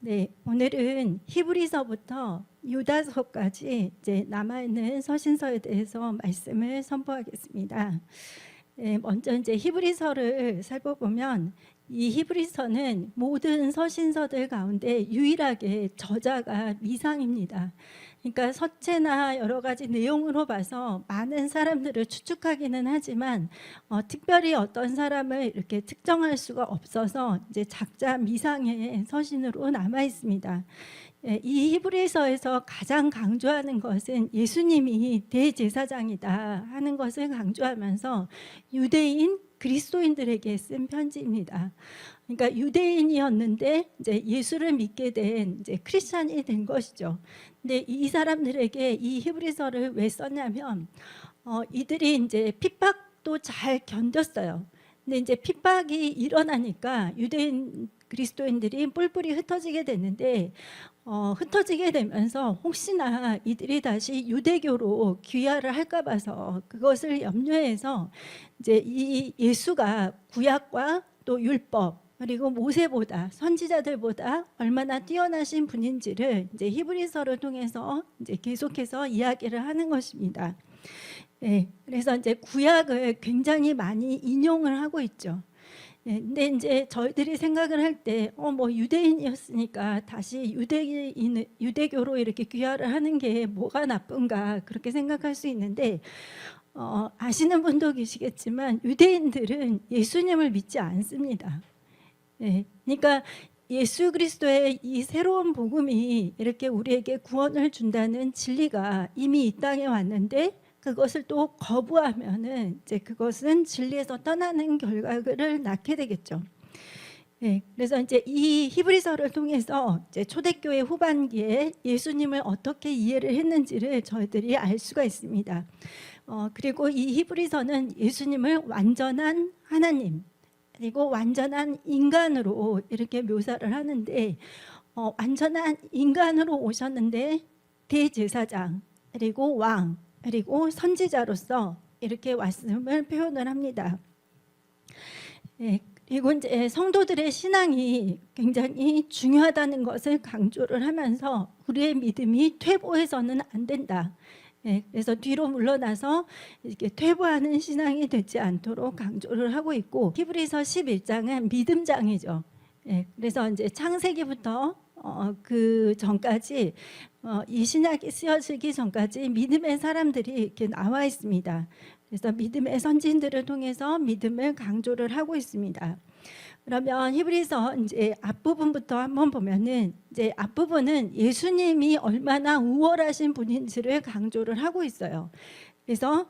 네, 오늘은 히브리서부터 유다서까지 이제 남아있는 서신서에 대해서 말씀을 선포하겠습니다. 먼저 이제 히브리서를 살펴보면 이 히브리서는 모든 서신서들 가운데 유일하게 저자가 미상입니다. 그러니까 서체나 여러 가지 내용으로 봐서 많은 사람들을 추측하기는 하지만 특별히 어떤 사람을 이렇게 특정할 수가 없어서 이제 작자 미상의 서신으로 남아 있습니다. 이 히브리서에서 가장 강조하는 것은 예수님이 대제사장이다 하는 것을 강조하면서 유대인 그리스도인들에게 쓴 편지입니다. 그러니까 유대인이었는데 이제 예수를 믿게 된 이제 크리스찬이 된 것이죠. 근데 이 사람들에게 이 히브리서를 왜 썼냐면 이들이 이제 핍박도 잘 견뎠어요. 근데 이제 핍박이 일어나니까 유대인 그리스도인들이 뿔뿔이 흩어지게 됐는데 흩어지게 되면서 혹시나 이들이 다시 유대교로 귀화를 할까 봐서 그것을 염려해서 이제 이 예수가 구약과 또 율법 그리고 모세보다 선지자들보다 얼마나 뛰어나신 분인지를 이제 히브리서를 통해서 이제 계속해서 이야기를 하는 것입니다. 네, 그래서 이제 구약을 굉장히 많이 인용을 하고 있죠. 근데 이제 저희들이 생각을 할 때, 뭐 유대인이었으니까 다시 유대교로 이렇게 귀화를 하는 게 뭐가 나쁜가 그렇게 생각할 수 있는데, 아시는 분도 계시겠지만 유대인들은 예수님을 믿지 않습니다. 그러니까 예수 그리스도의 이 새로운 복음이 이렇게 우리에게 구원을 준다는 진리가 이미 이 땅에 왔는데 그것을 또 거부하면은 이제 그것은 진리에서 떠나는 결과를 낳게 되겠죠. 그래서 이제 이 히브리서를 통해서 이제 초대교회 후반기에 예수님을 어떻게 이해를 했는지를 저희들이 알 수가 있습니다. 그리고 이 히브리서는 예수님을 완전한 하나님 그리고 완전한 인간으로 이렇게 묘사를 하는데 완전한 인간으로 오셨는데 대제사장 그리고 왕 그리고 선지자로서 이렇게 왔음을 표현을 합니다. 그리고 이제 성도들의 신앙이 굉장히 중요하다는 것을 강조를 하면서 우리의 믿음이 퇴보해서는 안 된다. 그래서 뒤로 물러나서 이렇게 퇴보하는 신앙이 되지 않도록 강조를 하고 있고 히브리서 11장은 믿음장이죠. 그래서 이제 창세기부터 그 전까지 이 신약이 쓰여지기 전까지 믿음의 사람들이 이렇게 나와 있습니다. 그래서 믿음의 선진들을 통해서 믿음을 강조를 하고 있습니다. 그러면 히브리서 이제 앞부분부터 한번 보면은 이제 앞부분은 예수님이 얼마나 우월하신 분인지를 강조를 하고 있어요. 그래서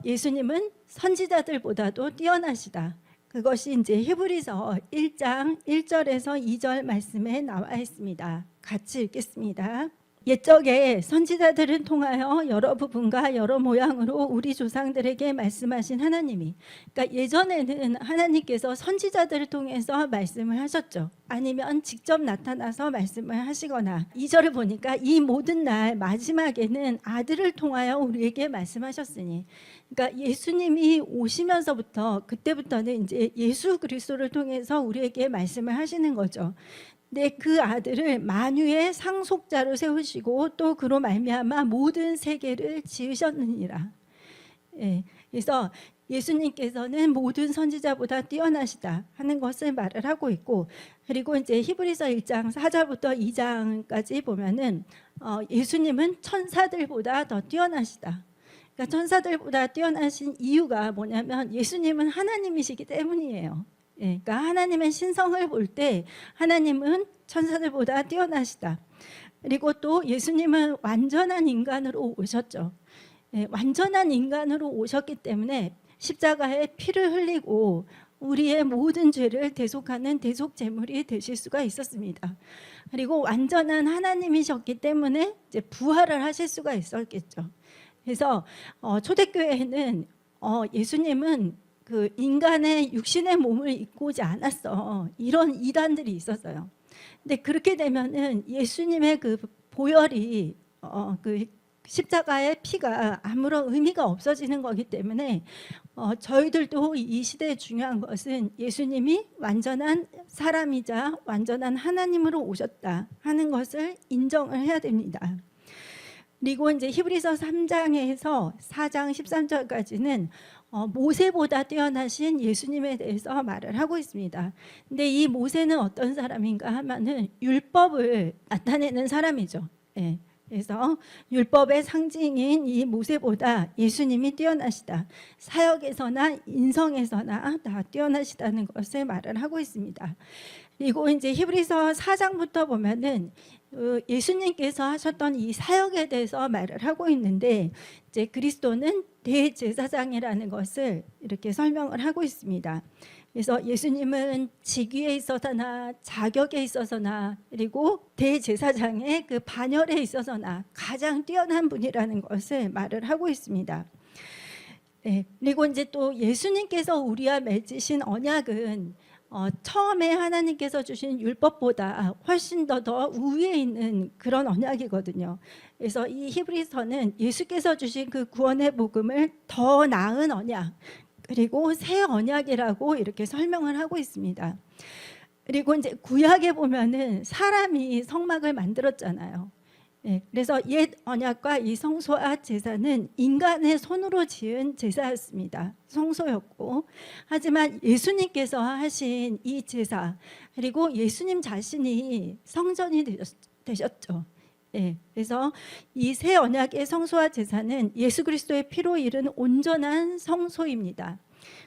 예수님은 선지자들보다도 뛰어나시다. 그것이 이제 히브리서 1장 1절에서 2절 말씀에 나와 있습니다. 같이 읽겠습니다. 옛적에 선지자들을 통하여 여러 부분과 여러 모양으로 우리 조상들에게 말씀하신 하나님이, 그러니까 예전에는 하나님께서 선지자들을 통해서 말씀을 하셨죠. 아니면 직접 나타나서 말씀을 하시거나 2절을 보니까 이 모든 날 마지막에는 아들을 통하여 우리에게 말씀하셨으니, 그러니까 예수님이 오시면서부터 그때부터는 이제 예수 그리스도를 통해서 우리에게 말씀을 하시는 거죠. 네, 그 아들을 만유의 상속자로 세우시고 또 그로 말미암아 모든 세계를 지으셨느니라. 그래서 예수님께서는 모든 선지자보다 뛰어나시다 하는 것을 말을 하고 있고, 그리고 이제 히브리서 1장 4절부터 2장까지 보면은 예수님은 천사들보다 더 뛰어나시다. 그러니까 천사들보다 뛰어나신 이유가 뭐냐면 예수님은 하나님이시기 때문이에요. 그러니까 하나님의 신성을 볼 때 하나님은 천사들보다 뛰어나시다. 그리고 또 예수님은 완전한 인간으로 오셨죠. 완전한 인간으로 오셨기 때문에 십자가에 피를 흘리고 우리의 모든 죄를 대속하는 대속 제물이 되실 수가 있었습니다. 그리고 완전한 하나님이셨기 때문에 이제 부활을 하실 수가 있었겠죠. 그래서 초대교회에는 예수님은 그 인간의 육신의 몸을 입고 오지 않았어. 이런 이단들이 있었어요. 근데 그렇게 되면은 예수님의 그 보혈이 그 십자가의 피가 아무런 의미가 없어지는 거기 때문에 저희들도 이 시대에 중요한 것은 예수님이 완전한 사람이자 완전한 하나님으로 오셨다 하는 것을 인정을 해야 됩니다. 그리고 이제 히브리서 3장에서 4장 13절까지는 모세보다 뛰어나신 예수님에 대해서 말을 하고 있습니다. 근데 이 모세는 어떤 사람인가 하면은 율법을 나타내는 사람이죠. 예. 그래서 율법의 상징인 이 모세보다 예수님이 뛰어나시다. 사역에서나 인성에서나 다 뛰어나시다는 것을 말을 하고 있습니다. 그리고 이제 히브리서 4장부터 보면은 예수님께서 하셨던 이 사역에 대해서 말을 하고 있는데 이제 그리스도는 대제사장이라는 것을 이렇게 설명을 하고 있습니다. 그래서 예수님은 직위에 있어서나 자격에 있어서나 그리고 대제사장의 그 반열에 있어서나 가장 뛰어난 분이라는 것을 말을 하고 있습니다. 네, 그리고 이제 또 예수님께서 우리와 맺으신 언약은 처음에 하나님께서 주신 율법보다 훨씬 더 우위에 있는 그런 언약이거든요. 그래서 이 히브리서는 예수께서 주신 그 구원의 복음을 더 나은 언약, 그리고 새 언약이라고 이렇게 설명을 하고 있습니다. 그리고 이제 구약에 보면은 사람이 성막을 만들었잖아요. 예, 그래서 옛 언약과 이 성소와 제사는 인간의 손으로 지은 제사였습니다. 성소였고, 하지만 예수님께서 하신 이 제사, 그리고 예수님 자신이 성전이 되셨죠. 예, 그래서 이 새 언약의 성소와 제사는 예수 그리스도의 피로 이룬 온전한 성소입니다.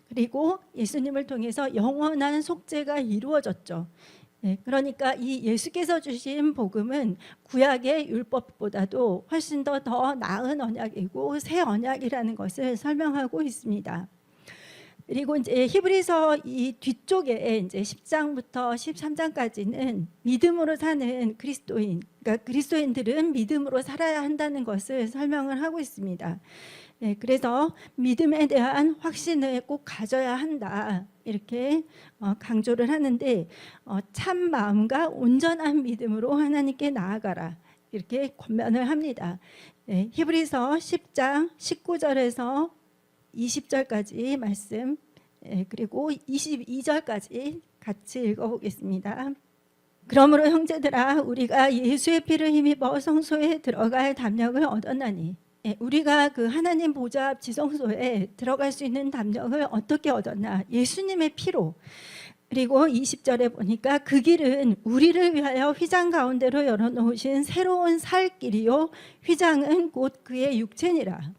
그리고 예수님을 통해서 영원한 속죄가 이루어졌죠. 예, 그러니까 이 예수께서 주신 복음은 구약의 율법보다도 훨씬 더 나은 언약이고 새 언약이라는 것을 설명하고 있습니다. 그리고 이제 히브리서 이 뒤쪽에 이제 10장부터 13장까지는 믿음으로 사는 그리스도인, 그러니까 그리스도인들은 믿음으로 살아야 한다는 것을 설명을 하고 있습니다. 네, 그래서 믿음에 대한 확신을 꼭 가져야 한다 이렇게 강조를 하는데 참 마음과 온전한 믿음으로 하나님께 나아가라 이렇게 권면을 합니다. 네, 히브리서 10장 19절에서 20절까지 말씀, 그리고 22절까지 같이 읽어보겠습니다. 그러므로 형제들아 우리가 예수의 피를 힘입어 성소에 들어갈 담력을 얻었나니, 우리가 그 하나님 보좌 앞 지성소에 들어갈 수 있는 담력을 어떻게 얻었나? 예수님의 피로. 그리고 20절에 보니까 그 길은 우리를 위하여 휘장 가운데로 열어놓으신 새로운 살 길이요 휘장은 곧 그의 육체니라.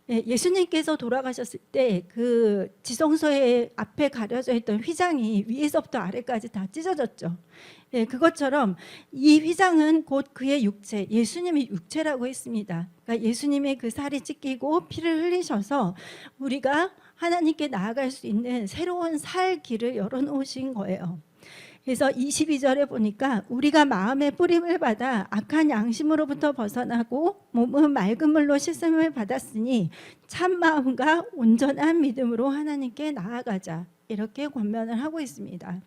예수님께서 돌아가셨을 때 그 지성소의 앞에 가려져 있던 휘장이 위에서부터 아래까지 다 찢어졌죠. 그것처럼 이 휘장은 곧 그의 육체, 예수님의 육체라고 했습니다. 그러니까 예수님의 그 살이 찢기고 피를 흘리셔서 우리가 하나님께 나아갈 수 있는 새로운 살 길을 열어놓으신 거예요. 그래서 22절에 보니까 우리가 마음의 뿌림을 받아 악한 양심으로부터 벗어나고 몸은 맑은 물로 씻음을 받았으니 참 마음과 온전한 믿음으로 하나님께 나아가자 이렇게 권면을 하고 있습니다.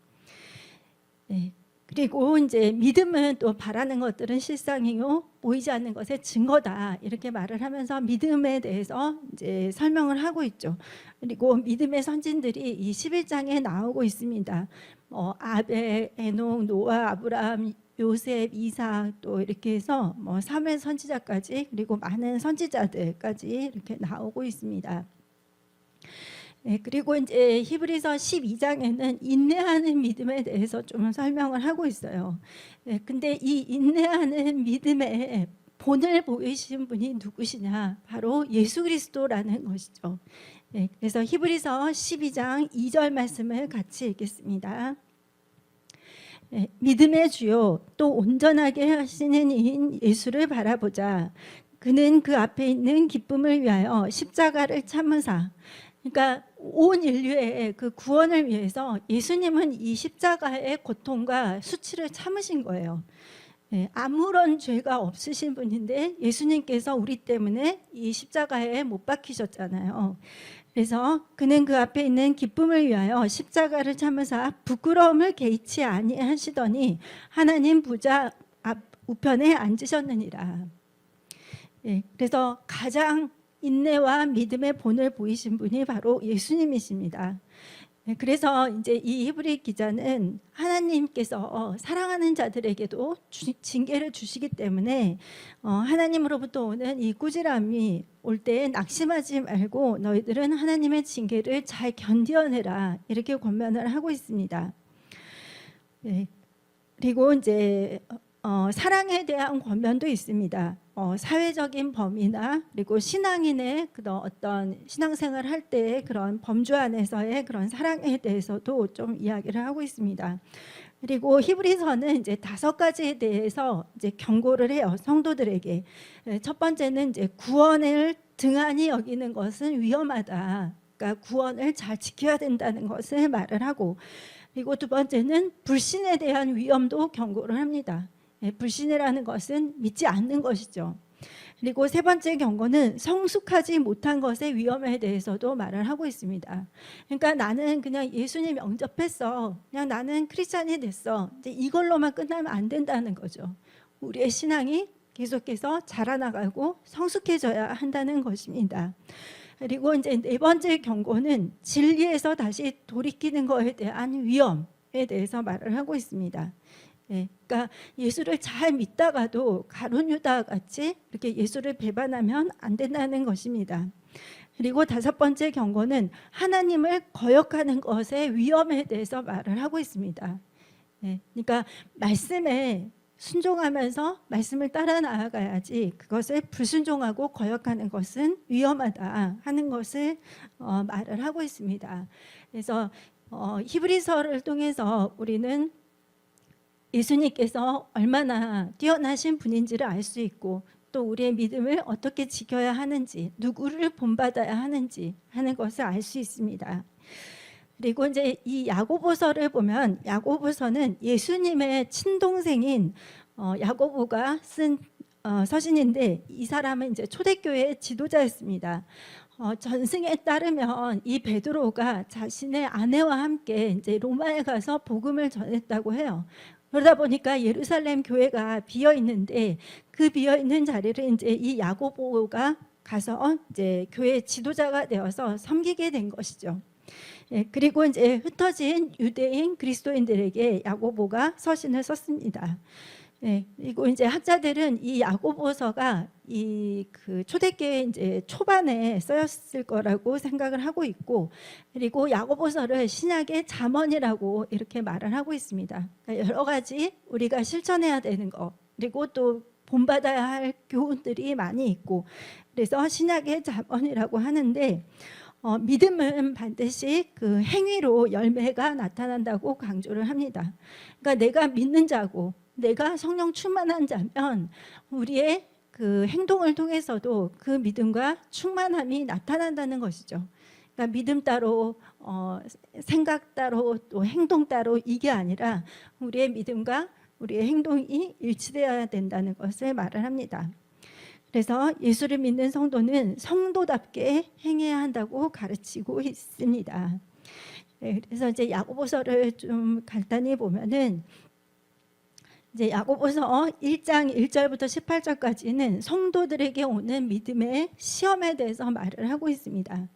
네. 그리고 이제 믿음은 또 바라는 것들은 실상이요 보이지 않는 것의 증거다 이렇게 말을 하면서 믿음에 대해서 이제 설명을 하고 있죠. 그리고 믿음의 선진들이 이 11장에 나오고 있습니다. 아벨, 에녹, 노아, 아브라함, 요셉, 이삭 또 이렇게 해서 사무엘 선지자까지 그리고 많은 선지자들까지 이렇게 나오고 있습니다. 네, 그리고 이제 히브리서 12장에는 인내하는 믿음에 대해서 좀 설명을 하고 있어요. 네, 근데 이 인내하는 믿음의 본을 보이신 분이 누구시냐? 바로 예수 그리스도라는 것이죠. 네, 그래서 히브리서 12장 2절 말씀을 같이 읽겠습니다. 네, 믿음의 주요 또 온전하게 하시는 이인 예수를 바라보자. 그는 그 앞에 있는 기쁨을 위하여 십자가를 참으사. 그러니까 온 인류의 그 구원을 위해서 예수님은 이 십자가의 고통과 수치를 참으신 거예요. 아무런 죄가 없으신 분인데 예수님께서 우리 때문에 이 십자가에 못 박히셨잖아요. 그래서 그는 그 앞에 있는 기쁨을 위하여 십자가를 참으사 부끄러움을 개의치 아니하시더니 하나님 보좌 앞 우편에 앉으셨느니라. 예, 그래서 가장 인내와 믿음의 본을 보이신 분이 바로 예수님이십니다. 네, 그래서 이제 이 히브리 기자는 하나님께서 사랑하는 자들에게도 징계를 주시기 때문에 하나님으로부터 오는 이 꾸지람이 올 때 낙심하지 말고 너희들은 하나님의 징계를 잘 견뎌내라, 이렇게 권면을 하고 있습니다. 네, 그리고 이제 사랑에 대한 권면도 있습니다. 사회적인 범위나 그리고 신앙인의 그런 어떤 신앙생활 할 때의 그런 범주 안에서의 그런 사랑에 대해서도 좀 이야기를 하고 있습니다. 그리고 히브리서는 이제 5가지에 대해서 이제 경고를 해요, 성도들에게. 첫 번째는 이제 구원을 등한히 여기는 것은 위험하다. 그러니까 구원을 잘 지켜야 된다는 것을 말을 하고, 그리고 두 번째는 불신에 대한 위험도 경고를 합니다. 불신이라는 것은 믿지 않는 것이죠. 그리고 세 번째 경고는 성숙하지 못한 것의 위험에 대해서도 말을 하고 있습니다. 그러니까 나는 그냥 예수님 영접했어, 그냥 나는 크리스찬이 됐어, 이제 이걸로만 끝나면 안 된다는 거죠. 우리의 신앙이 계속해서 자라나가고 성숙해져야 한다는 것입니다. 그리고 이제 네 번째 경고는 진리에서 다시 돌이키는 것에 대한 위험에 대해서 말을 하고 있습니다. 예, 그러니까 예수를 잘 믿다가도 가룟 유다 같이 이렇게 예수를 배반하면 안 된다는 것입니다. 그리고 5번째 경고는 하나님을 거역하는 것의 위험에 대해서 말을 하고 있습니다. 예, 그러니까 말씀에 순종하면서 말씀을 따라 나아가야지 그것을 불순종하고 거역하는 것은 위험하다 하는 것을 말을 하고 있습니다. 그래서 히브리서를 통해서 우리는 예수님께서 얼마나 뛰어나신 분인지를 알 수 있고, 또 우리의 믿음을 어떻게 지켜야 하는지, 누구를 본받아야 하는지 하는 것을 알 수 있습니다. 그리고 이제 이 야고보서를 보면, 야고보서는 예수님의 친동생인 야고보가 쓴 서신인데, 이 사람은 이제 초대교회의 지도자였습니다. 전승에 따르면 이 베드로가 자신의 아내와 함께 이제 로마에 가서 복음을 전했다고 해요. 그러다 보니까 예루살렘 교회가 비어 있는데, 그 비어 있는 자리를 이제 이 야고보가 가서 이제 교회 지도자가 되어서 섬기게 된 것이죠. 예, 그리고 이제 흩어진 유대인 그리스도인들에게 야고보가 서신을 썼습니다. 예, 그리고 이제 학자들은 이 야고보서가 이 그 초대교회 이제 초반에 쓰였을 거라고 생각을 하고 있고, 그리고 야고보서를 신약의 잠언이라고 이렇게 말을 하고 있습니다. 그러니까 여러 가지 우리가 실천해야 되는 거, 그리고 또 본받아야 할 교훈들이 많이 있고, 그래서 신약의 잠언이라고 하는데, 믿음은 반드시 그 행위로 열매가 나타난다고 강조를 합니다. 그러니까 내가 믿는 자고 내가 성령 충만한 자면 우리의 그 행동을 통해서도 그 믿음과 충만함이 나타난다는 것이죠. 그러니까 믿음 따로 생각 따로 또 행동 따로, 이게 아니라 우리의 믿음과 우리의 행동이 일치되어야 된다는 것을 말을 합니다. 그래서 예수를 믿는 성도는 성도답게 행해야 한다고 가르치고 있습니다. 네, 그래서 이제 야고보서를 좀 간단히 보면은, 이제 야고보서 1장 1절부터 18절까지는 성도들에게 오는 믿음의 시험에 대해서 말을 하고 있습니다.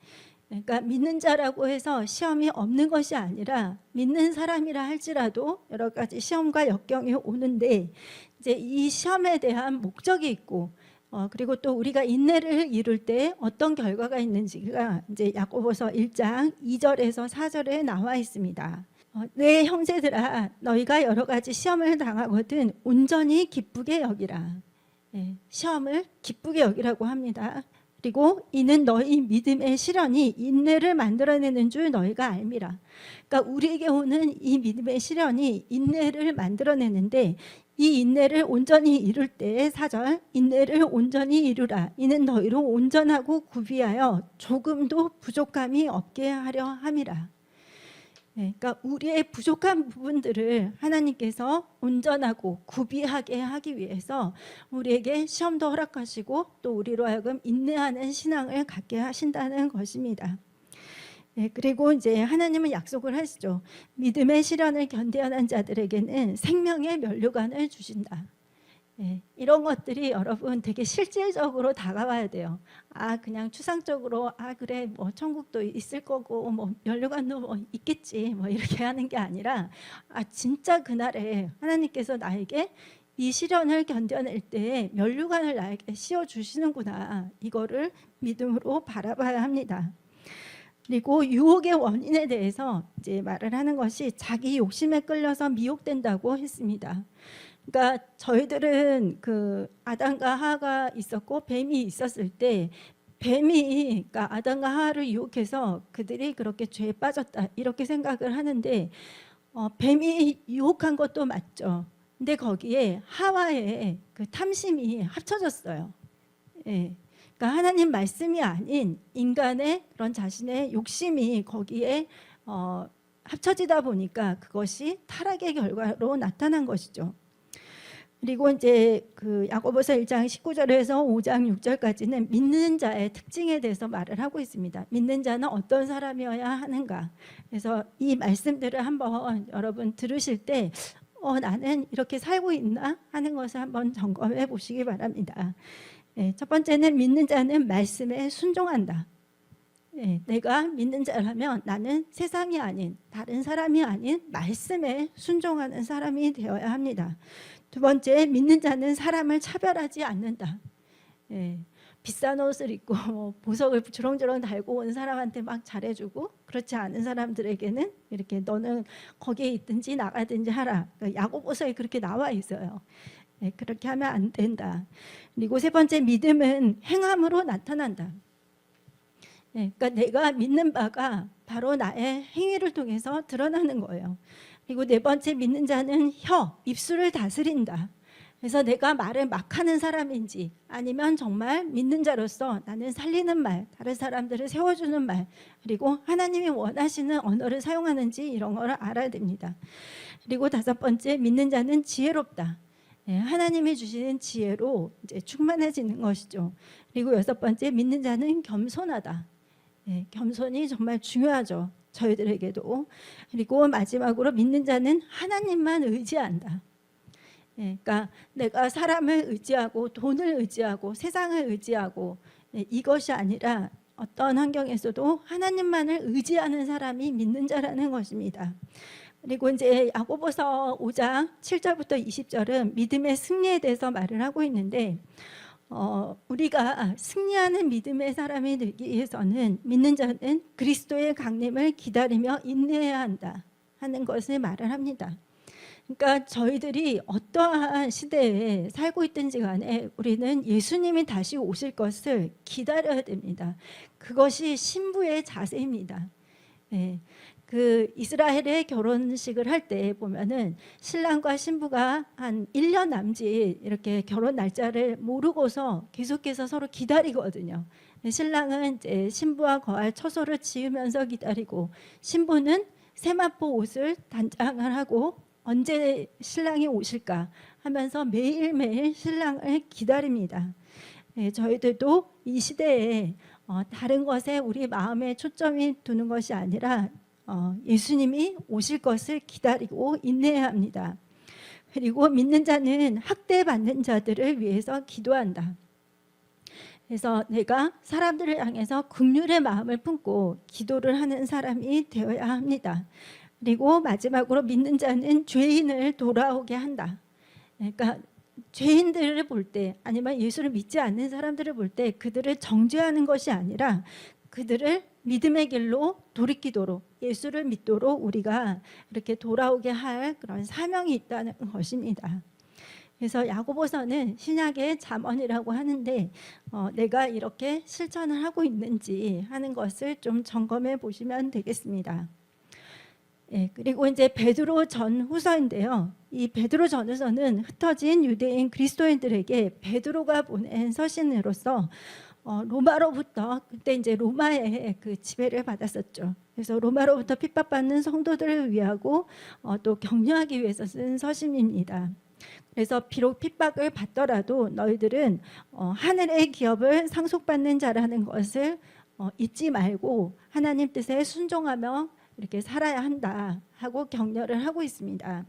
그러니까 믿는 자라고 해서 시험이 없는 것이 아니라, 믿는 사람이라 할지라도 여러 가지 시험과 역경이 오는데, 이제 이 시험에 대한 목적이 있고, 그리고 또 우리가 인내를 이룰 때 어떤 결과가 있는지가 이제 야고보서 1장 2절에서 4절에 나와 있습니다. 내 형제들아, 너희가 여러 가지 시험을 당하거든 온전히 기쁘게 여기라. 시험을 기쁘게 여기라고 합니다. 그리고 이는 너희 믿음의 시련이 인내를 만들어내는 줄 너희가 알미라. 그러니까 우리에게 오는 이 믿음의 시련이 인내를 만들어내는데, 이 인내를 온전히 이룰 때 4절, 인내를 온전히 이루라. 이는 너희로 온전하고 구비하여 조금도 부족함이 없게 하려 함이라. 그러니까 우리의 부족한 부분들을 하나님께서 온전하고 구비하게 하기 위해서 우리에게 시험도 허락하시고, 또 우리로 하여금 인내하는 신앙을 갖게 하신다는 것입니다. 그리고 이제 하나님은 약속을 하시죠. 믿음의 시련을 견뎌낸 자들에게는 생명의 면류관을 주신다. 예, 이런 것들이 여러분 되게 실질적으로 다가와야 돼요. 그냥 추상적으로 그래 뭐 천국도 있을 거고 뭐 면류관도 뭐 있겠지 뭐 이렇게 하는 게 아니라 진짜 그날에 하나님께서 나에게 이 시련을 견뎌낼 때 면류관을 나에게 씌워 주시는구나, 이거를 믿음으로 바라봐야 합니다. 그리고 유혹의 원인에 대해서 이제 말을 하는 것이 자기 욕심에 끌려서 미혹된다고 했습니다. 그러니까 저희들은 그 아담과 하와가 있었고 뱀이 있었을 때 뱀이, 그러니까 아담과 하와를 유혹해서 그들이 그렇게 죄에 빠졌다 이렇게 생각을 하는데, 뱀이 유혹한 것도 맞죠. 근데 거기에 하와의 그 탐심이 합쳐졌어요. 예. 그러니까 하나님 말씀이 아닌 인간의 그런 자신의 욕심이 거기에 합쳐지다 보니까 그것이 타락의 결과로 나타난 것이죠. 그리고 이제 그 야고보서 1장 19절에서 5장 6절까지는 믿는 자의 특징에 대해서 말을 하고 있습니다. 믿는 자는 어떤 사람이어야 하는가. 그래서 이 말씀들을 한번 여러분 들으실 때 나는 이렇게 살고 있나 하는 것을 한번 점검해 보시기 바랍니다. 첫 번째는 믿는 자는 말씀에 순종한다. 내가 믿는 자라면 나는 세상이 아닌, 다른 사람이 아닌 말씀에 순종하는 사람이 되어야 합니다. 두 번째, 믿는 자는 사람을 차별하지 않는다. 비싼 옷을 입고 보석을 주렁주렁 달고 온 사람한테 막 잘해주고, 그렇지 않은 사람들에게는 이렇게 너는 거기에 있든지 나가든지 하라. 야고보서에 그렇게 나와 있어요. 그렇게 하면 안 된다. 그리고 세 번째, 믿음은 행함으로 나타난다. 그러니까 내가 믿는 바가 바로 나의 행위를 통해서 드러나는 거예요. 그리고 네 번째, 믿는 자는 입술을 다스린다. 그래서 내가 말을 막 하는 사람인지 아니면 정말 믿는 자로서 나는 살리는 말, 다른 사람들을 세워주는 말, 그리고 하나님이 원하시는 언어를 사용하는지 이런 걸 알아야 됩니다. 그리고 다섯 번째, 믿는 자는 지혜롭다. 하나님이 주시는 지혜로 이제 충만해지는 것이죠. 그리고 여섯 번째, 믿는 자는 겸손하다. 겸손이 정말 중요하죠. 저희들에게도. 그리고 마지막으로 믿는 자는 하나님만 의지한다. 그러니까 내가 사람을 의지하고 돈을 의지하고 세상을 의지하고 이것이 아니라 어떤 환경에서도 하나님만을 의지하는 사람이 믿는 자라는 것입니다. 그리고 이제 야고보서 5장 7절부터 20절은 믿음의 승리에 대해서 말을 하고 있는데, 우리가 승리하는 믿음의 사람이 되기 위해서는 믿는 자는 그리스도의 강림을 기다리며 인내해야 한다 하는 것을 말을 합니다. 그러니까 저희들이 어떠한 시대에 살고 있든지 간에 우리는 예수님이 다시 오실 것을 기다려야 됩니다. 그것이 신부의 자세입니다. 그 이스라엘의 결혼식을 할 때 보면은 신랑과 신부가 한 1년 남짓 이렇게 결혼 날짜를 모르고서 계속해서 서로 기다리거든요. 신랑은 이제 신부와 거할 처소를 지으면서 기다리고, 신부는 세마포 옷을 단장을 하고 언제 신랑이 오실까 하면서 매일매일 신랑을 기다립니다. 저희들도 이 시대에 다른 것에 우리 마음에 초점이 두는 것이 아니라 예수님이 오실 것을 기다리고 인내해야 합니다. 그리고 믿는 자는 학대받는 자들을 위해서 기도한다. 그래서 내가 사람들을 향해서 긍휼의 마음을 품고 기도를 하는 사람이 되어야 합니다. 그리고 마지막으로 믿는 자는 죄인을 돌아오게 한다. 그러니까 죄인들을 볼 때, 아니면 예수를 믿지 않는 사람들을 볼 때 그들을 정죄하는 것이 아니라 그들을 믿음의 길로 돌이키도록, 예수를 믿도록 우리가 이렇게 돌아오게 할 그런 사명이 있다는 것입니다. 그래서 야고보서는 신약의 잠언이라고 하는데, 내가 이렇게 실천을 하고 있는지 하는 것을 좀 점검해 보시면 되겠습니다. 그리고 이제 베드로 전후서인데요. 이 베드로 전후서는 흩어진 유대인 그리스도인들에게 베드로가 보낸 서신으로서 로마로부터, 그때 이제 로마의 그 지배를 받았었죠. 그래서 로마로부터 핍박받는 성도들을 위하고 또 격려하기 위해서 쓴 서신입니다. 그래서 비록 핍박을 받더라도 너희들은 하늘의 기업을 상속받는 자라는 것을 잊지 말고 하나님 뜻에 순종하며 이렇게 살아야 한다 하고 격려를 하고 있습니다.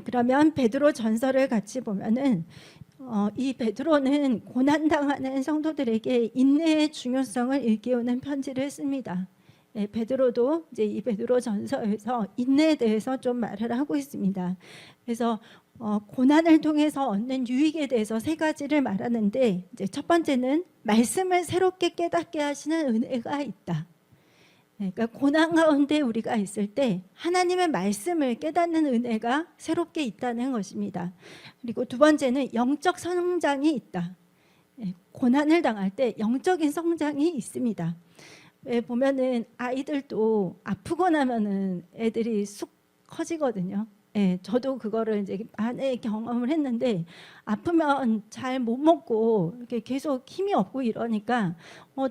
그러면 베드로 전서를 같이 보면은 이 베드로는 고난당하는 성도들에게 인내의 중요성을 일깨우는 편지를 씁니다. 베드로도 이제 이 베드로 전서에서 인내에 대해서 좀 말을 하고 있습니다. 그래서 고난을 통해서 얻는 유익에 대해서 세 가지를 말하는데, 이제 첫 번째는 말씀을 새롭게 깨닫게 하시는 은혜가 있다. 그러니까 고난 가운데 우리가 있을 때 하나님의 말씀을 깨닫는 은혜가 새롭게 있다는 것입니다. 그리고 두 번째는 영적 성장이 있다. 고난을 당할 때 영적인 성장이 있습니다. 왜 보면은 아이들도 아프고 나면은 애들이 쑥 커지거든요. 저도 그거를 이제 많이 경험을 했는데, 아프면 잘 못 먹고 이렇게 계속 힘이 없고 이러니까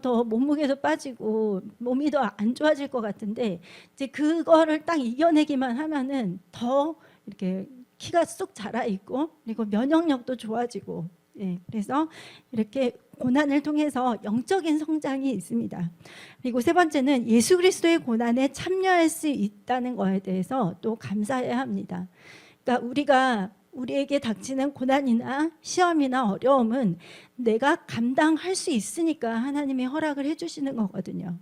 더 몸무게도 빠지고 몸이 더 안 좋아질 것 같은데, 이제 그거를 딱 이겨내기만 하면은 더 이렇게 키가 쑥 자라 있고, 그리고 면역력도 좋아지고, 그래서 이렇게 고난을 통해서 영적인 성장이 있습니다. 그리고 세 번째는 예수 그리스도의 고난에 참여할 수 있다는 것에 대해서 또 감사해야 합니다. 그러니까 우리에게 닥치는 고난이나 시험이나 어려움은 내가 감당할 수 있으니까 하나님이 허락을 해주시는 거거든요.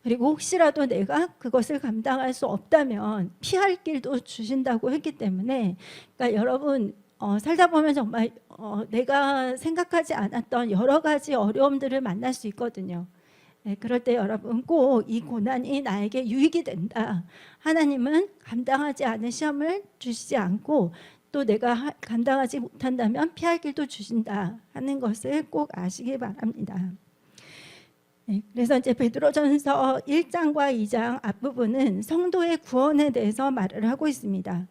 그리고 혹시라도 내가 그것을 감당할 수 없다면 피할 길도 주신다고 했기 때문에, 그러니까 여러분 살다 보면 정말 내가 생각하지 않았던 여러 가지 어려움들을 만날 수 있거든요. 그럴 때 여러분 꼭 이 고난이 나에게 유익이 된다. 하나님은 감당하지 않은 시험을 주시지 않고, 또 내가 감당하지 못한다면 피할 길도 주신다 하는 것을 꼭 아시기 바랍니다. 그래서 이제 베드로전서 1장과 2장 앞부분은 성도의 구원에 대해서 말을 하고 있습니다.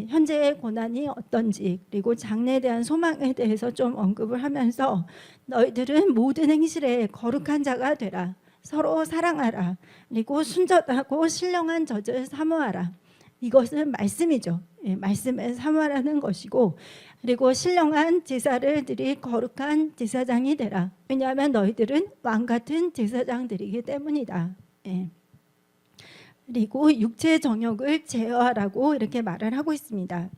현재의 고난이 어떤지, 그리고 장래에 대한 소망에 대해서 좀 언급을 하면서, 너희들은 모든 행실에 거룩한 자가 되라. 서로 사랑하라. 그리고 순전하고 신령한 젖을 사모하라. 이것은 말씀이죠. 말씀을 사모하라는 것이고, 그리고 신령한 제사를 드릴 거룩한 제사장이 되라. 왜냐하면 너희들은 왕 같은 제사장들이기 때문이다. 그리고 육체의 정욕을 제어하라고 이렇게 말을 하고 있습니다.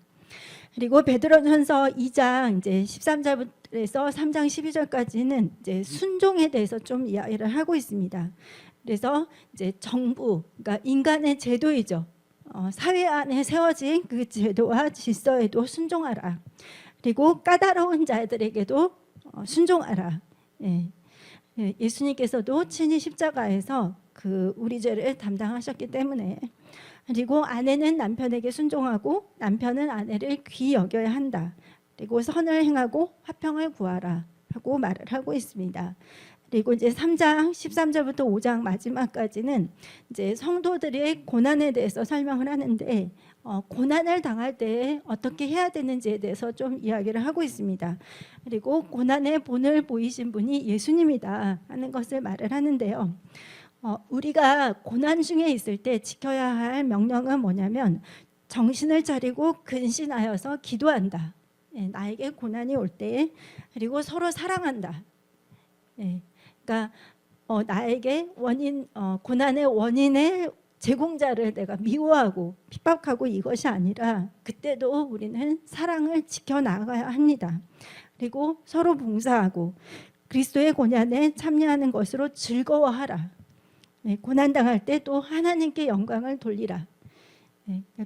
그리고 베드로전서 2장 이제 13절에서 3장 12절까지는 이제 순종에 대해서 좀 이야기를 하고 있습니다. 그래서 이제 정부, 그러니까 인간의 제도이죠. 사회 안에 세워진 그 제도와 질서에도 순종하라. 그리고 까다로운 자들에게도 순종하라. 예수님께서도 친히 십자가에서 그 우리 죄를 담당하셨기 때문에. 그리고 아내는 남편에게 순종하고 남편은 아내를 귀히 여겨야 한다. 그리고 선을 행하고 화평을 구하라 하고 말을 하고 있습니다. 그리고 이제 3장 13절부터 5장 마지막까지는 이제 성도들의 고난에 대해서 설명을 하는데, 고난을 당할 때 어떻게 해야 되는지에 대해서 좀 이야기를 하고 있습니다. 그리고 고난의 본을 보이신 분이 예수님이다 하는 것을 말을 하는데요. 우리가 고난 중에 있을 때 지켜야 할 명령은 뭐냐면, 정신을 차리고 근신하여서 기도한다. 나에게 고난이 올 때. 그리고 서로 사랑한다. 그러니까 나에게 고난의 원인의 제공자를 내가 미워하고 핍박하고 이것이 아니라, 그때도 우리는 사랑을 지켜나가야 합니다. 그리고 서로 봉사하고 그리스도의 고난에 참여하는 것으로 즐거워하라. 고난당할 때 또 하나님께 영광을 돌리라.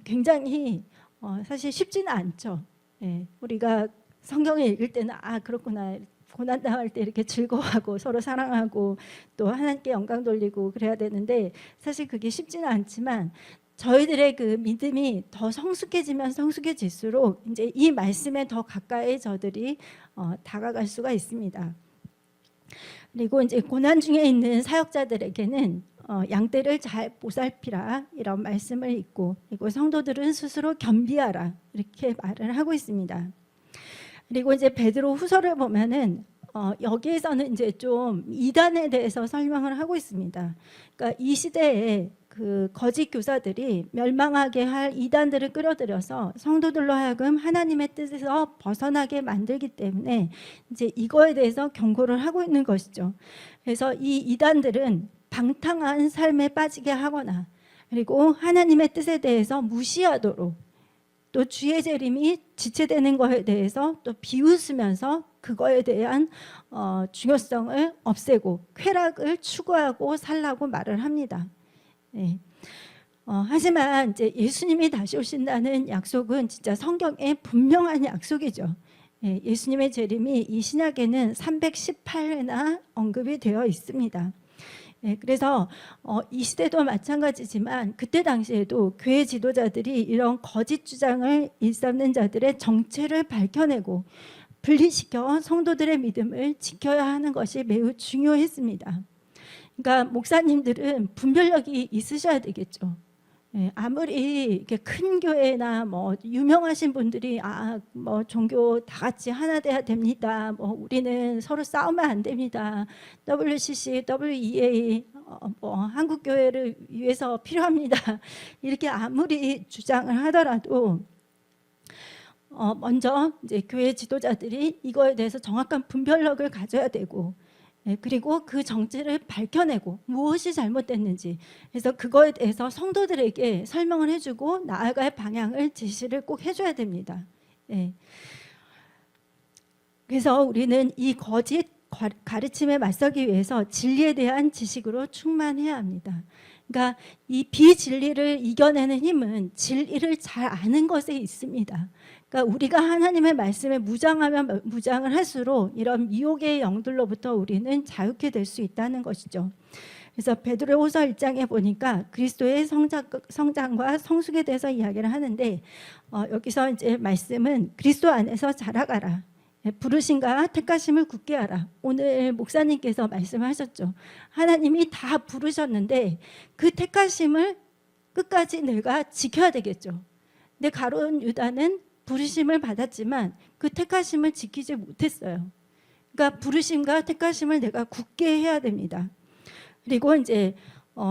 굉장히 사실 쉽지는 않죠. 우리가 성경을 읽을 때는 그렇구나, 고난당할 때 이렇게 즐거워하고 서로 사랑하고 또 하나님께 영광 돌리고 그래야 되는데, 사실 그게 쉽지는 않지만 저희들의 그 믿음이 더 성숙해지면 성숙해질수록 이제 이 말씀에 더 가까이 저들이 다가갈 수가 있습니다. 그리고 이제 고난 중에 있는 사역자들에게는 양떼를 잘 보살피라 이런 말씀을 있고, 그리고 성도들은 스스로 겸비하라 이렇게 말을 하고 있습니다. 그리고 이제 베드로 후서를 보면은 여기에서는 이제 좀 이단에 대해서 설명을 하고 있습니다. 그러니까 이 시대에 그 거짓 교사들이 멸망하게 할 이단들을 끌어들여서 성도들로 하여금 하나님의 뜻에서 벗어나게 만들기 때문에 이제 이거에 대해서 경고를 하고 있는 것이죠. 그래서 이 이단들은 방탕한 삶에 빠지게 하거나, 그리고 하나님의 뜻에 대해서 무시하도록 또 주의 재림이 지체되는 것에 대해서 또 비웃으면서 그거에 대한 중요성을 없애고 쾌락을 추구하고 살라고 말을 합니다. 예. 하지만 이제 예수님이 다시 오신다는 약속은 진짜 성경에 분명한 약속이죠. 예, 예수님의 재림이 이 신약에는 318회나 언급이 되어 있습니다. 예, 그래서 이 시대도 마찬가지지만 그때 당시에도 교회 지도자들이 이런 거짓 주장을 일삼는 자들의 정체를 밝혀내고 분리시켜 성도들의 믿음을 지켜야 하는 것이 매우 중요했습니다. 그러니까 목사님들은 분별력이 있으셔야 되겠죠. 예, 아무리 이렇게 큰 교회나 뭐 유명하신 분들이 뭐 종교 다 같이 하나 돼야 됩니다. 뭐 우리는 서로 싸우면 안 됩니다. WCC, WEA 뭐 한국 교회를 위해서 필요합니다. 이렇게 아무리 주장을 하더라도 먼저 이제 교회 지도자들이 이거에 대해서 정확한 분별력을 가져야 되고, 그리고 그 정체를 밝혀내고 무엇이 잘못됐는지, 그래서 그거에 대해서 성도들에게 설명을 해주고 나아갈 방향을 제시를 꼭 해줘야 됩니다. 그래서 우리는 이 거짓 가르침에 맞서기 위해서 진리에 대한 지식으로 충만해야 합니다. 그러니까 이 비진리를 이겨내는 힘은 진리를 잘 아는 것에 있습니다. 그러니까 우리가 하나님의 말씀에 무장하면 무장을 할수록 이런 미혹의 영들로부터 우리는 자유케 될 수 있다는 것이죠. 그래서 베드로후서 1장에 보니까 그리스도의 성장과 성숙에 대해서 이야기를 하는데, 여기서 이제 말씀은 그리스도 안에서 자라가라, 부르심과 택하심을 굳게 하라. 오늘 목사님께서 말씀하셨죠. 하나님이 다 부르셨는데 그 택하심을 끝까지 내가 지켜야 되겠죠. 근데 가룟 유다는 부르심을 받았지만 그 택하심을 지키지 못했어요. 그러니까 부르심과 택하심을 내가 굳게 해야 됩니다. 그리고 이제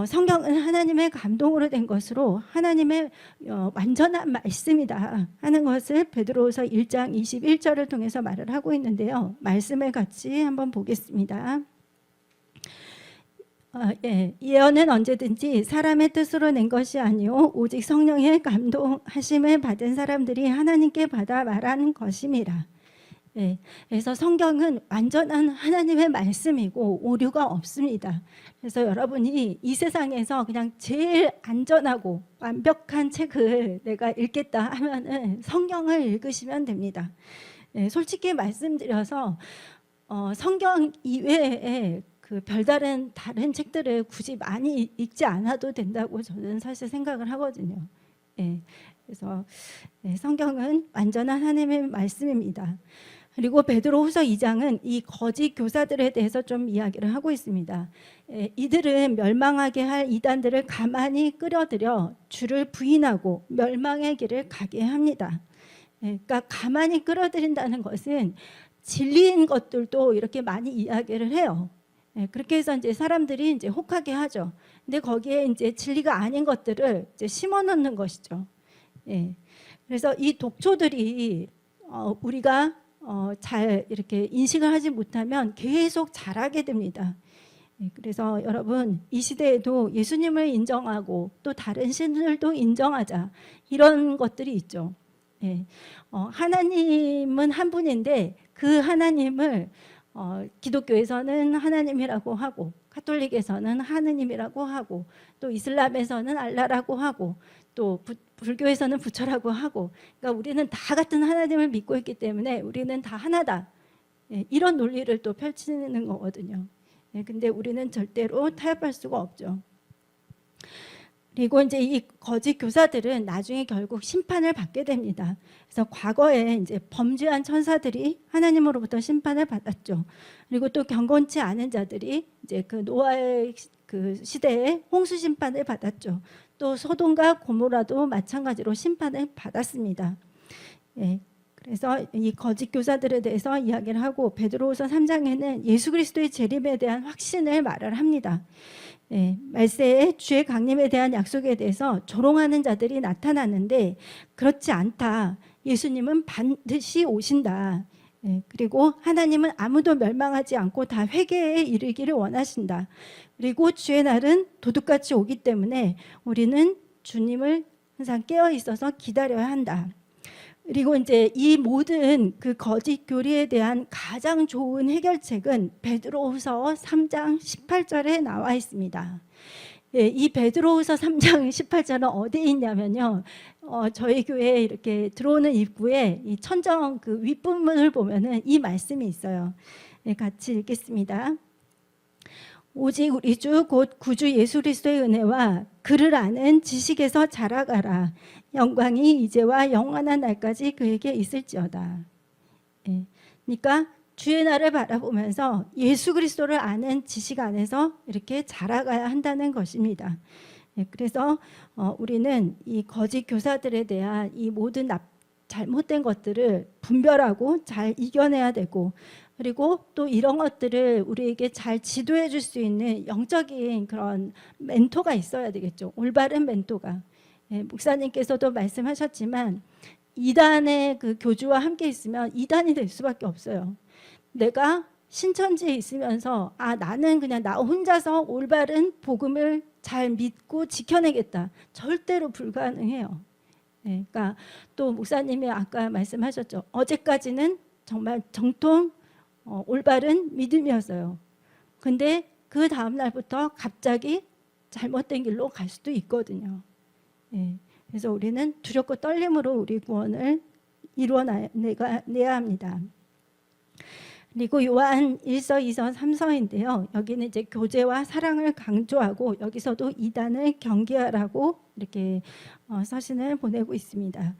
성경은 하나님의 감동으로 된 것으로 하나님의 완전한 말씀이다 하는 것을 베드로후서 1장 21절을 통해서 말을 하고 있는데요. 말씀을 같이 한번 보겠습니다. 예언은 언제든지 사람의 뜻으로 낸 것이 아니오 오직 성령의 감동하심을 받은 사람들이 하나님께 받아 말하는 것임이라. 그래서 성경은 완전한 하나님의 말씀이고 오류가 없습니다. 그래서 여러분이 이 세상에서 그냥 제일 안전하고 완벽한 책을 내가 읽겠다 하면은 성경을 읽으시면 됩니다. 솔직히 말씀드려서 성경 이외에 그 별다른 다른 책들을 굳이 많이 읽지 않아도 된다고 저는 사실 생각을 하거든요. 그래서 성경은 완전한 하나님의 말씀입니다. 그리고 베드로후서 2장은 이 거짓 교사들에 대해서 좀 이야기를 하고 있습니다. 이들은 멸망하게 할 이단들을 가만히 끌어들여 주를 부인하고 멸망의 길을 가게 합니다. 그러니까 가만히 끌어들인다는 것은 진리인 것들도 이렇게 많이 이야기를 해요. 그렇게 해서 이제 사람들이 이제 혹하게 하죠. 근데 거기에 이제 진리가 아닌 것들을 이제 심어 놓는 것이죠. 그래서 이 독초들이 우리가 잘 이렇게 인식을 하지 못하면 계속 자라게 됩니다. 그래서 여러분 이 시대에도 예수님을 인정하고 또 다른 신들도 인정하자, 이런 것들이 있죠. 하나님은 한 분인데 그 하나님을 기독교에서는 하나님이라고 하고, 카톨릭에서는 하느님이라고 하고, 또 이슬람에서는 알라라고 하고, 또 불교에서는 부처라고 하고, 그러니까 우리는 다 같은 하나님을 믿고 있기 때문에 우리는 다 하나다, 이런 논리를 또 펼치는 거거든요. 근데 우리는 절대로 타협할 수가 없죠. 그리고 이제 이 거짓 교사들은 나중에 결국 심판을 받게 됩니다. 그래서 과거에 이제 범죄한 천사들이 하나님으로부터 심판을 받았죠. 그리고 또 경건치 않은 자들이 이제 그 노아의 그 시대에 홍수 심판을 받았죠. 또 소돔과 고모라도 마찬가지로 심판을 받았습니다. 그래서 이 거짓 교사들에 대해서 이야기를 하고 베드로후서 3장에는 예수 그리스도의 재림에 대한 확신을 말을 합니다. 말세에 주의 강림에 대한 약속에 대해서 조롱하는 자들이 나타나는데 그렇지 않다. 예수님은 반드시 오신다. 그리고 하나님은 아무도 멸망하지 않고 다 회개에 이르기를 원하신다. 그리고 주의 날은 도둑같이 오기 때문에 우리는 주님을 항상 깨어 있어서 기다려야 한다. 그리고 이제 이 모든 그 거짓 교리에 대한 가장 좋은 해결책은 베드로후서 3장 18절에 나와 있습니다. 예, 이 베드로후서 3장 18절은 어디에 있냐면요. 저희 교회에 이렇게 들어오는 입구에 이 천정 그 윗부분을 보면은 이 말씀이 있어요. 예, 같이 읽겠습니다. 오직 우리 주 곧 구주 예수 그리스도의 은혜와 그를 아는 지식에서 자라가라. 영광이 이제와 영원한 날까지 그에게 있을지어다. 예, 그러니까 주의 날을 바라보면서 예수 그리스도를 아는 지식 안에서 이렇게 자라가야 한다는 것입니다. 예, 그래서 우리는 이 거짓 교사들에 대한 이 모든 잘못된 것들을 분별하고 잘 이겨내야 되고, 그리고 또 이런 것들을 우리에게 잘 지도해 줄 수 있는 영적인 그런 멘토가 있어야 되겠죠. 올바른 멘토가. 예, 목사님께서도 말씀하셨지만 이단의 그 교주와 함께 있으면 이단이 될 수밖에 없어요. 내가 신천지에 있으면서 나는 그냥 나 혼자서 올바른 복음을 잘 믿고 지켜내겠다. 절대로 불가능해요. 네, 그러니까 또 목사님이 아까 말씀하셨죠. 어제까지는 정말 정통 올바른 믿음이었어요. 근데 그 다음 날부터 갑자기 잘못된 길로 갈 수도 있거든요. 네, 그래서 우리는 두렵고 떨림으로 우리 구원을 이루어내야 합니다. 그리고 요한 1서, 2서, 3서인데요. 여기는 이제 교제와 사랑을 강조하고 여기서도 이단을 경계하라고 이렇게 서신을 보내고 있습니다.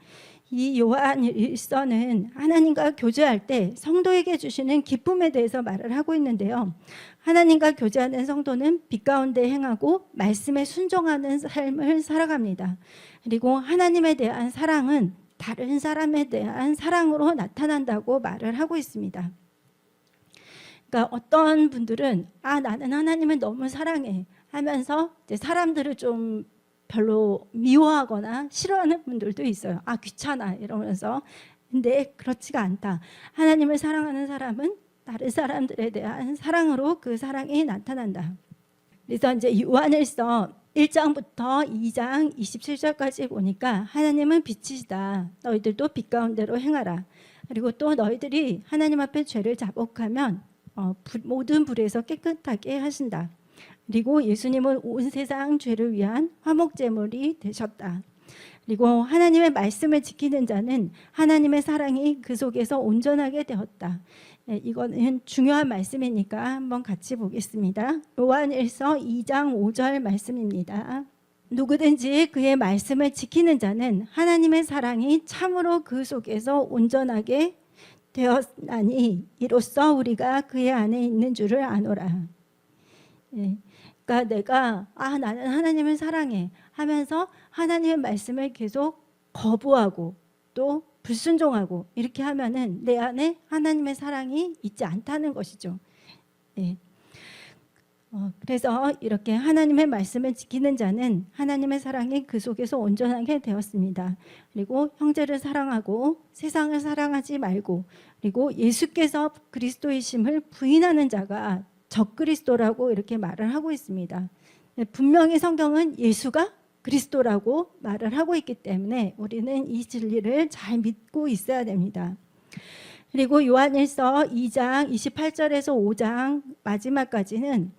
이 요한 1서는 하나님과 교제할 때 성도에게 주시는 기쁨에 대해서 말을 하고 있는데요. 하나님과 교제하는 성도는 빛 가운데 행하고 말씀에 순종하는 삶을 살아갑니다. 그리고 하나님에 대한 사랑은 다른 사람에 대한 사랑으로 나타난다고 말을 하고 있습니다. 그러니까 어떤 분들은 나는 하나님을 너무 사랑해 하면서 이제 사람들을 좀 별로 미워하거나 싫어하는 분들도 있어요. 귀찮아 이러면서. 근데 그렇지가 않다. 하나님을 사랑하는 사람은 다른 사람들에 대한 사랑으로 그 사랑이 나타난다. 그래서 이제 요한일서 1장부터 2장 27절까지 보니까 하나님은 빛이시다. 너희들도 빛 가운데로 행하라. 그리고 또 너희들이 하나님 앞에 죄를 자복하면 모든 불에서 깨끗하게 하신다. 그리고 예수님은 온 세상 죄를 위한 화목제물이 되셨다. 그리고 하나님의 말씀을 지키는 자는 하나님의 사랑이 그 속에서 온전하게 되었다. 이거는 중요한 말씀이니까 한번 같이 보겠습니다. 요한일서 2장 5절 말씀입니다. 누구든지 그의 말씀을 지키는 자는 하나님의 사랑이 참으로 그 속에서 온전하게 되었나니 이로써 우리가 그의 안에 있는 줄을 아노라. 그러니까 내가 나는 하나님을 사랑해 하면서 하나님의 말씀을 계속 거부하고 또 불순종하고 이렇게 하면은 내 안에 하나님의 사랑이 있지 않다는 것이죠. 그래서 이렇게 하나님의 말씀을 지키는 자는 하나님의 사랑이 그 속에서 온전하게 되었습니다. 그리고 형제를 사랑하고 세상을 사랑하지 말고, 그리고 예수께서 그리스도이심을 부인하는 자가 적그리스도라고 이렇게 말을 하고 있습니다. 분명히 성경은 예수가 그리스도라고 말을 하고 있기 때문에 우리는 이 진리를 잘 믿고 있어야 됩니다. 그리고 요한일서 2장 28절에서 5장 마지막까지는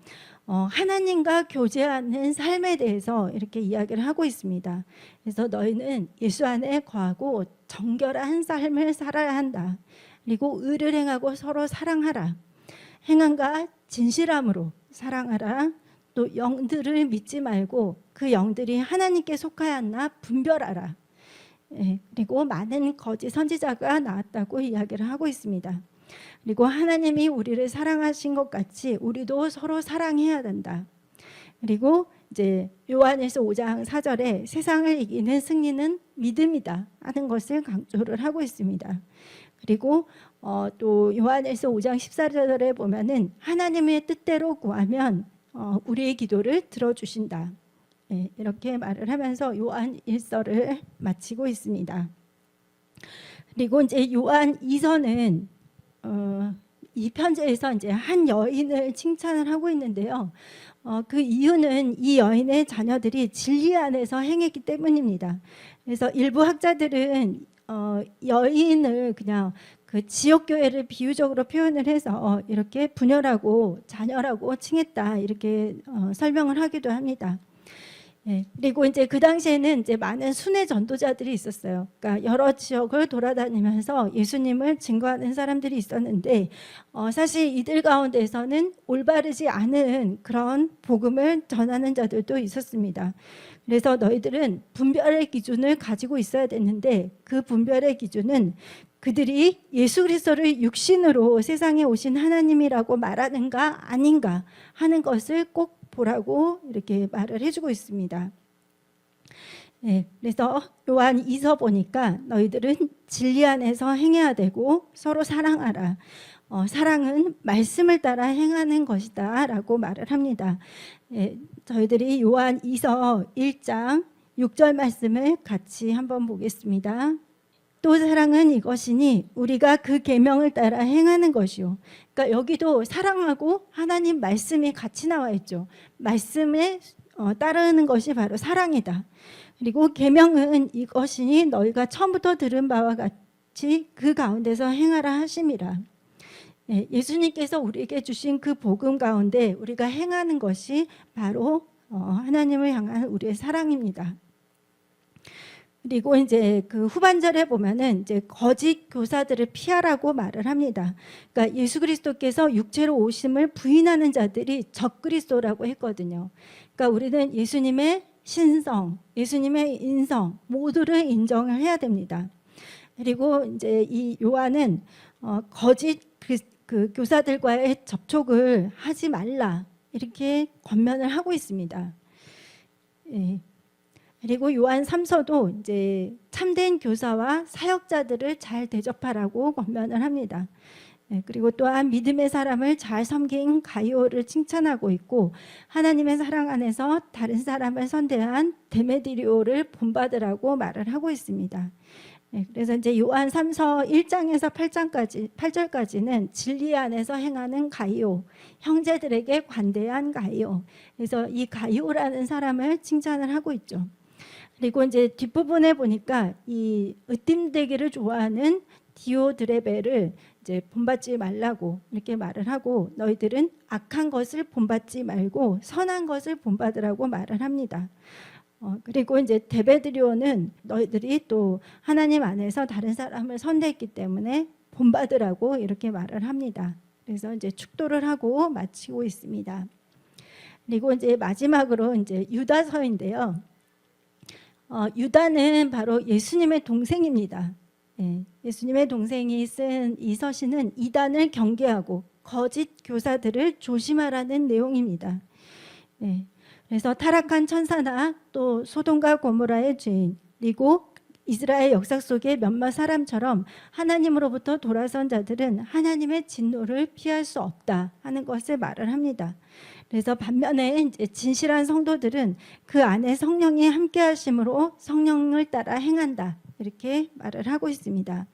하나님과 교제하는 삶에 대해서 이렇게 이야기를 하고 있습니다. 그래서 너희는 예수 안에 거하고 정결한 삶을 살아야 한다. 그리고 의를 행하고 서로 사랑하라. 행함과 진실함으로 사랑하라. 또 영들을 믿지 말고 그 영들이 하나님께 속하였나 분별하라. 그리고 많은 거짓 선지자가 나왔다고 이야기를 하고 있습니다. 그리고 하나님이 우리를 사랑하신 것 같이 우리도 서로 사랑해야 된다. 그리고 이제 요한일서 5장 4절에 세상을 이기는 승리는 믿음이다 하는 것을 강조를 하고 있습니다. 그리고 또 요한일서 5장 14절에 보면은 하나님의 뜻대로 구하면 우리의 기도를 들어주신다. 이렇게 말을 하면서 요한일서를 마치고 있습니다. 그리고 이제 요한 2서는 이 편지에서 이제 한 여인을 칭찬을 하고 있는데요. 그 이유는 이 여인의 자녀들이 진리 안에서 행했기 때문입니다. 그래서 일부 학자들은 여인을 그냥 그 지역 교회를 비유적으로 표현을 해서 이렇게 분열하고 잔열하고 칭했다 이렇게 설명을 하기도 합니다. 예, 그리고 이제 그 당시에는 이제 많은 순회 전도자들이 있었어요. 그러니까 여러 지역을 돌아다니면서 예수님을 증거하는 사람들이 있었는데 사실 이들 가운데서는 올바르지 않은 그런 복음을 전하는 자들도 있었습니다. 그래서 너희들은 분별의 기준을 가지고 있어야 되는데 그 분별의 기준은 그들이 예수 그리스도를 육신으로 세상에 오신 하나님이라고 말하는가 아닌가 하는 것을 꼭 보라고 이렇게 말을 해주고 있습니다. 네, 그래서 요한 2서 보니까 너희들은 진리 안에서 행해야 되고 서로 사랑하라. 사랑은 말씀을 따라 행하는 것이다 라고 말을 합니다. 네, 저희들이 요한 2서 1장 6절 말씀을 같이 한번 보겠습니다. 또 사랑은 이것이니 우리가 그 계명을 따라 행하는 것이요. 그러니까 여기도 사랑하고 하나님 말씀이 같이 나와 있죠. 말씀에 따르는 것이 바로 사랑이다. 그리고 계명은 이것이니 너희가 처음부터 들은 바와 같이 그 가운데서 행하라 하심이라. 예수님께서 우리에게 주신 그 복음 가운데 우리가 행하는 것이 바로 하나님을 향한 우리의 사랑입니다. 그리고 이제 그 후반절에 보면은 이제 거짓 교사들을 피하라고 말을 합니다. 그러니까 예수 그리스도께서 육체로 오심을 부인하는 자들이 적그리스도라고 했거든요. 그러니까 우리는 예수님의 신성, 예수님의 인성 모두를 인정을 해야 됩니다. 그리고 이제 이 요한은 거짓 그 교사들과의 접촉을 하지 말라 이렇게 권면을 하고 있습니다. 예. 그리고 요한 3서도 이제 참된 교사와 사역자들을 잘 대접하라고 권면을 합니다. 그리고 또한 믿음의 사람을 잘 섬긴 가이오를 칭찬하고 있고 하나님의 사랑 안에서 다른 사람을 선대한 데메드리오를 본받으라고 말을 하고 있습니다. 그래서 이제 요한 3서 1장에서 8절까지는 진리 안에서 행하는 가이오, 형제들에게 관대한 가이오. 그래서 이 가이오라는 사람을 칭찬을 하고 있죠. 그리고 이제 뒷부분에 보니까 이 으뜸되기를 좋아하는 디오드레베를 이제 본받지 말라고 이렇게 말을 하고 너희들은 악한 것을 본받지 말고 선한 것을 본받으라고 말을 합니다. 그리고 이제 데메드리오는 너희들이 또 하나님 안에서 다른 사람을 선대했기 때문에 본받으라고 이렇게 말을 합니다. 그래서 이제 축도를 하고 마치고 있습니다. 그리고 이제 마지막으로 이제 유다서인데요. 유다는 바로 예수님의 동생입니다. 예수님의 동생이 쓴 이 서신은 이단을 경계하고 거짓 교사들을 조심하라는 내용입니다. 그래서 타락한 천사나 또 소돔과 고모라의 죄인 그리고 이스라엘 역사 속의 몇몇 사람처럼 하나님으로부터 돌아선 자들은 하나님의 진노를 피할 수 없다 하는 것을 말을 합니다. 그래서 반면에 이제 진실한 성도들은 그 안에 성령이 함께 하심으로 성령을 따라 행한다 이렇게 말을 하고 있습니다.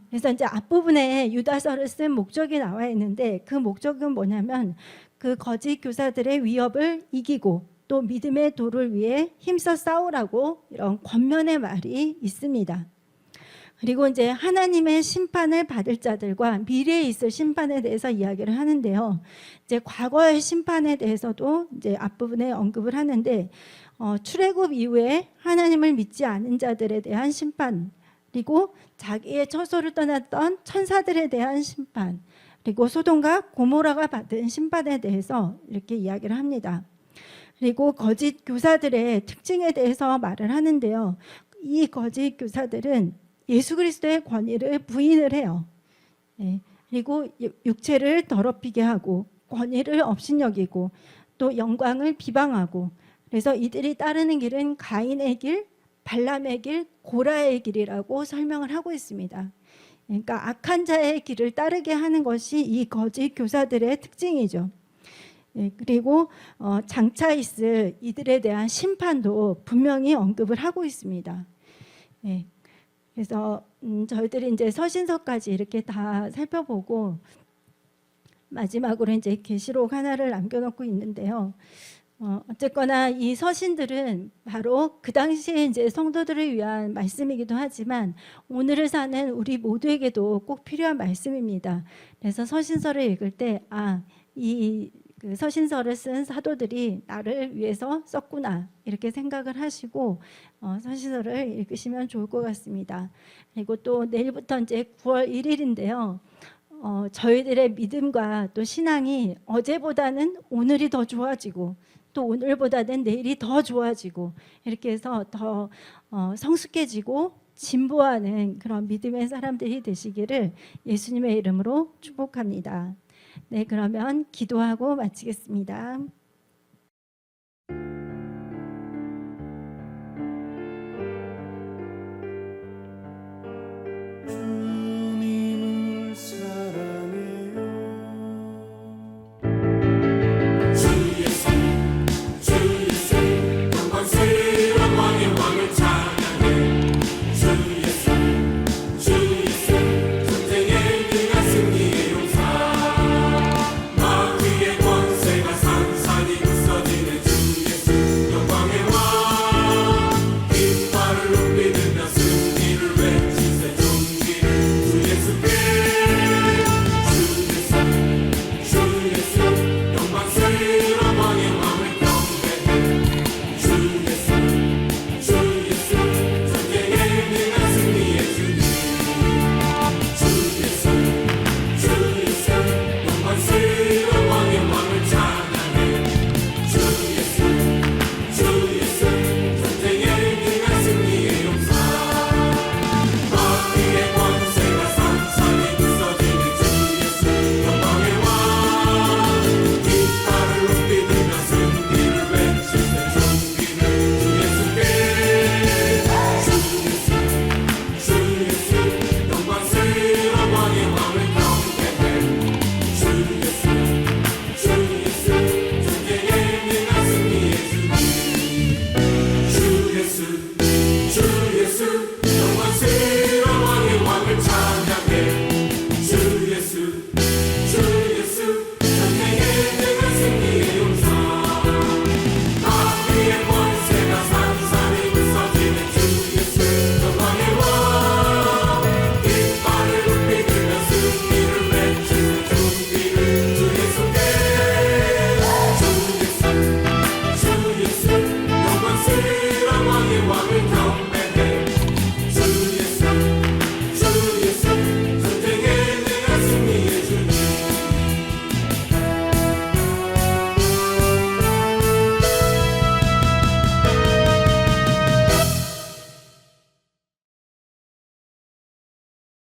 그래서 이제 앞부분에 유다서를 쓴 목적이 나와 있는데 그 목적은 뭐냐면 그 거짓 교사들의 위협을 이기고 또 믿음의 도를 위해 힘써 싸우라고 이런 권면의 말이 있습니다. 그리고 이제 하나님의 심판을 받을 자들과 미래에 있을 심판에 대해서 이야기를 하는데요. 이제 과거의 심판에 대해서도 이제 앞부분에 언급을 하는데 출애굽 이후에 하나님을 믿지 않은 자들에 대한 심판, 그리고 자기의 처소를 떠났던 천사들에 대한 심판, 그리고 소돔과 고모라가 받은 심판에 대해서 이렇게 이야기를 합니다. 그리고 거짓 교사들의 특징에 대해서 말을 하는데요. 이 거짓 교사들은 예수 그리스도의 권위를 부인을 해요. 그리고 육체를 더럽히게 하고 권위를 업신여기고 또 영광을 비방하고 그래서 이들이 따르는 길은 가인의 길, 발람의 길, 고라의 길이라고 설명을 하고 있습니다. 그러니까 악한 자의 길을 따르게 하는 것이 이 거짓 교사들의 특징이죠. 그리고 장차 있을 이들에 대한 심판도 분명히 언급을 하고 있습니다. 그래서 저희들이 이제 서신서까지 이렇게 다 살펴보고 마지막으로 이제 계시록 하나를 남겨놓고 있는데요. 어쨌거나 이 서신들은 바로 그 당시에 이제 성도들을 위한 말씀이기도 하지만 오늘을 사는 우리 모두에게도 꼭 필요한 말씀입니다. 그래서 서신서를 읽을 때 그 서신서를 쓴 사도들이 나를 위해서 썼구나 이렇게 생각을 하시고 서신서를 읽으시면 좋을 것 같습니다. 그리고 또 내일부터 이제 9월 1일인데요. 저희들의 믿음과 또 신앙이 어제보다는 오늘이 더 좋아지고 또 오늘보다는 내일이 더 좋아지고 이렇게 해서 더 성숙해지고 진보하는 그런 믿음의 사람들이 되시기를 예수님의 이름으로 축복합니다. 네, 그러면 기도하고 마치겠습니다.